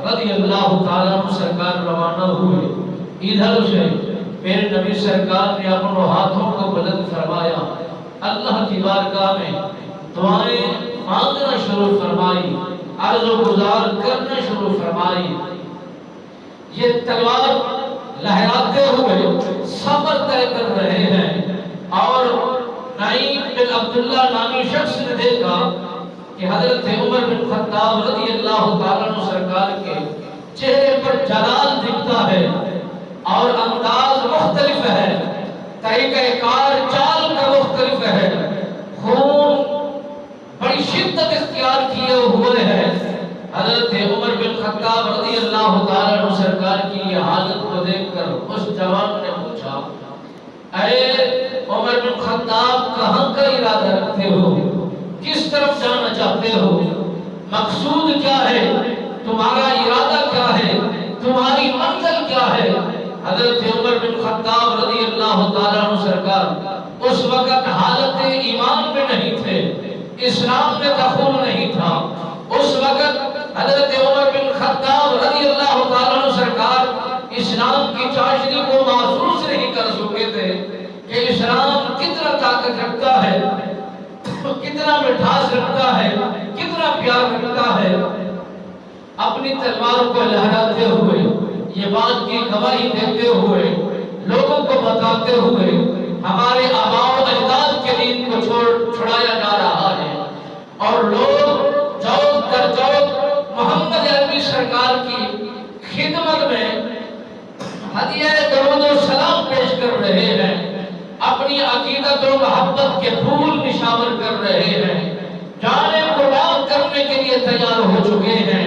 رضی اللہ تعالیٰ عنہ سرکار روانہ ہوئے ادھر سے، میرے نبی سرکار نے اپنے ہاتھوں کو بلند فرمایا، اللہ کی بارگاہ میں دعائیں مانگنا شروع فرمائی، عرض و گزار کرنا شروع فرمائی۔ یہ تلوار لہراتے ہوئے سفر طے کر رہے ہیں، اور نعیم بن عبداللہ نامی شخص نے دیکھا کہ حضرت عمر بن خطاب رضی اللہ تعالیٰ عنہ سرکار کے چہرے پر جلال دکھتا ہے اور انداز مختلف ہے، طریقہ کار چال کا مختلف ہے، خون بڑی شدت اختیار کیے ہوئے ہیں۔ حضرت عمر بن خطاب رضی اللہ تعالیٰ عنہ سرکار کی یہ حالت کو دیکھ کر اس جوان نے پوچھا، اے عمر بن خطاب کہاں کا ارادہ رکھتے ہو؟ کس طرف جانا چاہتے ہو؟ مقصود کیا ہے؟ تمہارا ارادہ کیا ہے؟ تمہاری منزل کیا ہے؟ حضرت عمر بن خطاب رضی اللہ تعالیٰ عنہ سرکار اس وقت حالت ایمان میں نہیں تھے، اسلام میں دخول نہیں تھا۔ اس وقت حضرت عمر بن خطاب رضی اللہ تعالیٰ عنہ سرکار اسلام کی چاشنی کو محسوس نہیں کر سکے تھے کہ اسلام کتنا طاقت رکھتا ہے، کتنا مٹھاس رکھتا ہے، کتنا پیار رکھتا ہے۔ اپنی تلوار کو لہراتے ہوئے، یہ بات کی گواہی دیتے ہوئے، لوگوں کو بتاتے ہوئے ہمارے آباء و اجداد کے دین کو چھڑایا جا رہا ہے، اور لوگ چوک در چوک محمد عربی سرکار کی خدمت میں ہدیہ درود و سلام پیش کر رہے ہیں، اپنی عقیدت و محبت کے پھول نشاور کر رہے ہیں، جانیں قربان کرنے کے لیے تیار ہو چکے ہیں۔